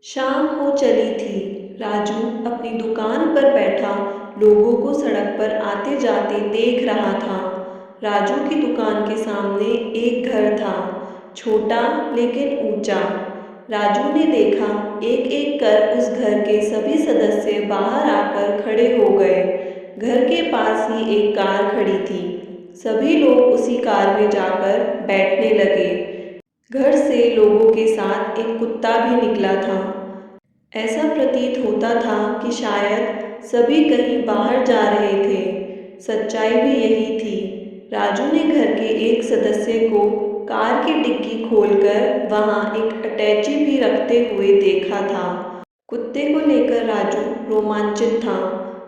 शाम हो चली थी। राजू अपनी दुकान पर बैठा लोगों को सड़क पर आते जाते देख रहा था। राजू की दुकान के सामने एक घर था, छोटा लेकिन ऊंचा। राजू ने देखा, एक एक कर उस घर के सभी सदस्य बाहर आकर खड़े हो गए। घर के पास ही एक कार खड़ी थी। सभी लोग उसी कार में जाकर बैठने लगे। घर से लोगों के साथ एक कुत्ता भी निकला था। ऐसा प्रतीत होता था कि शायद सभी कहीं बाहर जा रहे थे। सच्चाई भी यही थी। राजू ने घर के एक सदस्य को कार की डिग्गी खोलकर वहां एक अटैची भी रखते हुए देखा था। कुत्ते को लेकर राजू रोमांचित था।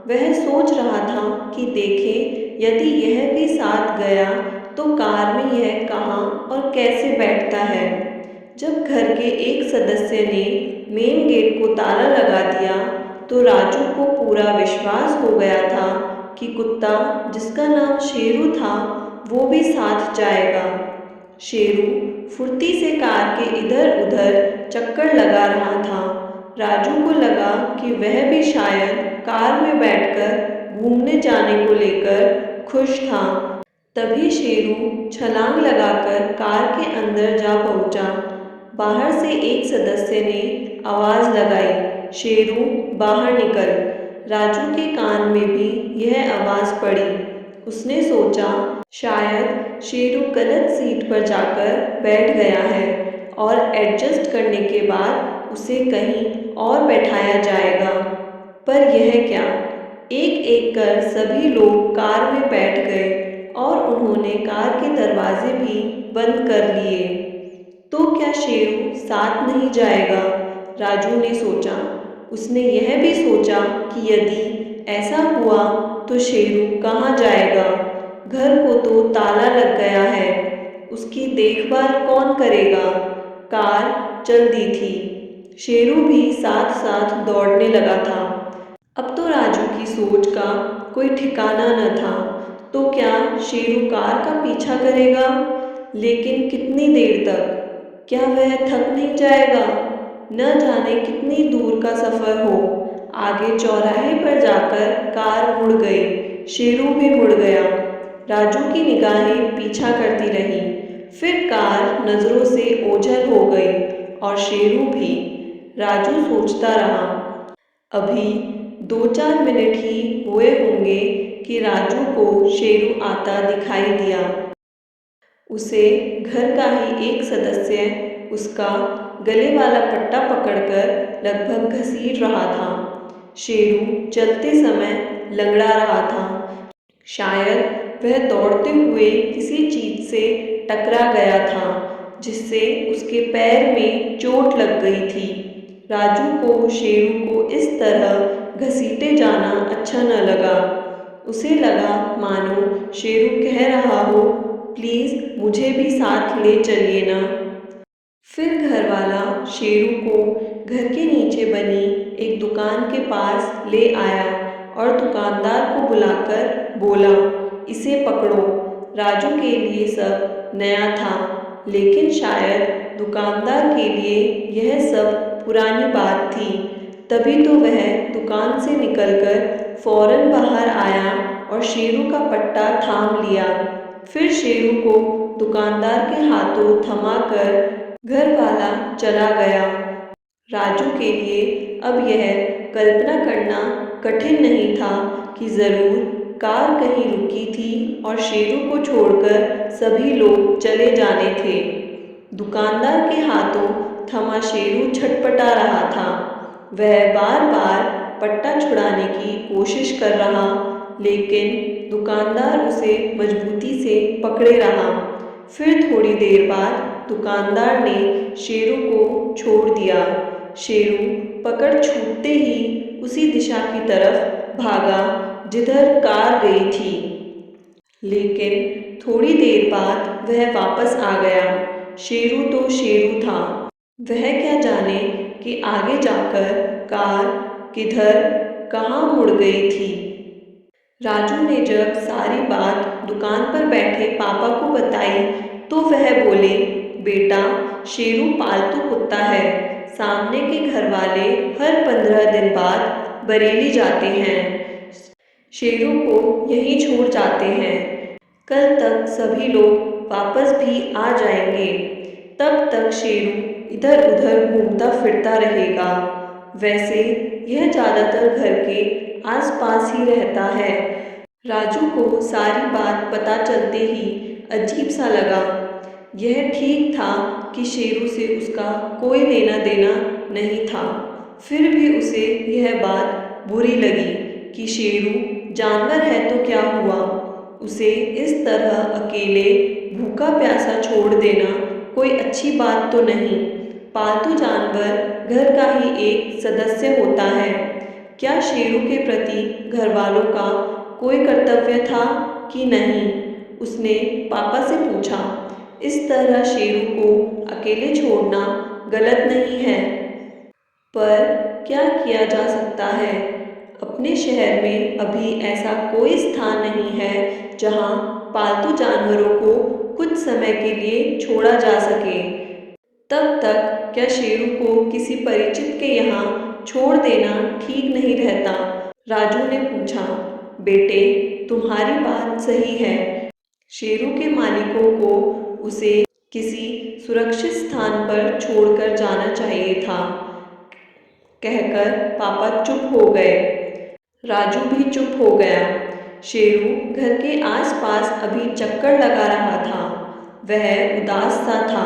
वह सोच रहा था कि देखे, यदि यह भी साथ गया तो कार में यह कहाँ और कैसे बैठता है। जब घर के एक सदस्य ने मेन गेट को ताला लगा दिया तो राजू को पूरा विश्वास हो गया था कि कुत्ता, जिसका नाम शेरू था, वो भी साथ जाएगा। शेरू फुर्ती से कार के इधर उधर चक्कर लगा रहा था। राजू को लगा कि वह भी शायद कार में बैठकर घूमने जाने को लेकर खुश था। तभी शेरू छलांग लगाकर कार के अंदर जा पहुंचा। बाहर से एक सदस्य ने आवाज लगाई, शेरू बाहर निकल। राजू के कान में भी यह आवाज पड़ी। उसने सोचा, शायद शेरू गलत सीट पर जाकर बैठ गया है और एडजस्ट करने के बाद उसे कहीं और बैठाया जाएगा। पर यह क्या, एक एक कर सभी लोग कार में बैठ गए और उन्होंने कार के दरवाजे भी बंद कर लिए। तो क्या शेरू साथ नहीं जाएगा? राजू ने सोचा। उसने यह भी सोचा कि यदि ऐसा हुआ तो शेरू कहाँ जाएगा? घर को तो ताला लग गया है, उसकी देखभाल कौन करेगा? कार चल दी थी। शेरू भी साथ साथ दौड़ने लगा था। अब तो राजू की सोच का कोई ठिकाना न था। तो क्या शेरू कार का पीछा करेगा? लेकिन कितनी देर तक? क्या वह थक नहीं जाएगा? न जाने कितनी दूर का सफर हो। आगे चौराहे पर जाकर कार मुड़ गई। शेरू भी मुड़ गया। राजू की निगाहें पीछा करती रहीं। फिर कार नजरों से ओझल हो गई और शेरू भी। राजू सोचता रहा। अभी 2-4 मिनट ही हुए होंगे कि राजू को शेरू आता दिखाई दिया। उसे घर का ही एक सदस्य उसका गले वाला पट्टा पकड़कर लगभग घसीट रहा था। शेरू चलते समय लंगड़ा रहा था। शायद वह दौड़ते हुए किसी चीज से टकरा गया था, जिससे उसके पैर में चोट लग गई थी। राजू को शेरू को इस तरह घसीटे जाना अच्छा न लगा। उसे लगा मानो शेरू कह रहा हो, प्लीज मुझे भी साथ ले चलिए ना। फिर घरवाला शेरू को घर के नीचे बनी एक दुकान के पास ले आया और दुकानदार को बुलाकर बोला, इसे पकड़ो। राजू के लिए सब नया था, लेकिन शायद दुकानदार के लिए यह सब पुरानी बात थी। तभी तो वह दुकान से निकलकर फौरन बाहर आया और शेरू का पट्टा थाम लिया। फिर शेरू को दुकानदार के हाथों थमाकर घर वाला चला गया। राजू के लिए अब यह कल्पना करना कठिन नहीं था कि जरूर कार कहीं रुकी थी और शेरू को छोड़कर सभी लोग चले जाने थे। दुकानदार के हाथों थमा शेरू छटपटा रहा था। वह बार बार पट्टा छुड़ाने की कोशिश कर रहा, लेकिन दुकानदार उसे मजबूती से पकड़े रहा। फिर थोड़ी देर बाद दुकानदार ने शेरू को छोड़ दिया। शेरू पकड़ छूटते ही उसी दिशा की तरफ भागा जिधर कार गई थी। लेकिन थोड़ी देर बाद वह वापस आ गया। शेरू तो शेरू था। वह क्या जाने कि आगे जाकर कार किधर कहाँ मुड़ गई थी। राजू ने जब सारी बात दुकान पर बैठे पापा को बताई तो वह बोले, बेटा, शेरू पालतू कुत्ता है, सामने के घर वाले हर 15 दिन बाद बरेली जाते हैं। शेरू को यहीं छोड़ जाते हैं। कल तक सभी लोग वापस भी आ जाएंगे। तब तक शेरू इधर उधर घूमता फिरता रहेगा। वैसे यह ज़्यादातर घर के आसपास ही रहता है। राजू को सारी बात पता चलते ही अजीब सा लगा। यह ठीक था कि शेरू से उसका कोई लेना देना नहीं था, फिर भी उसे यह बात बुरी लगी कि शेरू जानवर है तो क्या हुआ, उसे इस तरह अकेले भूखा प्यासा छोड़ देना कोई अच्छी बात तो नहीं। पालतू जानवर घर का ही एक सदस्य होता है। क्या शेरू के प्रति घर वालों का कोई कर्तव्य था कि नहीं, उसने पापा से पूछा। इस तरह शेरू को अकेले छोड़ना गलत नहीं है, पर क्या किया जा सकता है। अपने शहर में अभी ऐसा कोई स्थान नहीं है जहां पालतू जानवरों को कुछ समय के लिए छोड़ा जा सके। तब तक क्या शेरू को किसी परिचित के यहाँ छोड़ देना ठीक नहीं रहता। राजू ने पूछा, बेटे तुम्हारी बात सही है। शेरू के मालिकों को उसे किसी सुरक्षित स्थान पर छोड़कर जाना चाहिए था। कहकर पापा चुप हो गए। राजू भी चुप हो गया। शेरू घर के आसपास अभी चक्कर लगा रहा था। वह उदास सा था।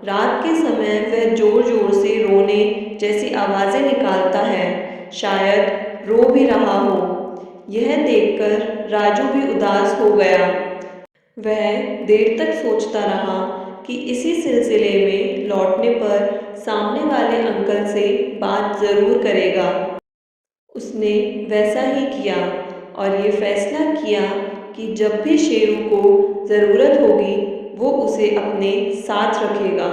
रात के समय वह जोर जोर से रोने जैसी आवाज़ें निकालता है, शायद रो भी रहा हो। यह देखकर राजू भी उदास हो गया। वह देर तक सोचता रहा कि इसी सिलसिले में लौटने पर सामने वाले अंकल से बात ज़रूर करेगा। उसने वैसा ही किया और ये फैसला किया कि जब भी शेरू को ज़रूरत होगी वो उसे अपने साथ रखेगा।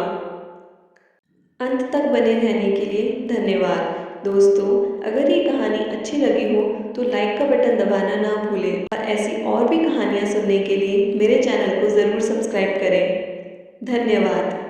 अंत तक बने रहने के लिए धन्यवाद। दोस्तों, अगर ये कहानी अच्छी लगी हो तो लाइक का बटन दबाना ना भूलें और ऐसी और भी कहानियाँ सुनने के लिए मेरे चैनल को ज़रूर सब्सक्राइब करें। धन्यवाद।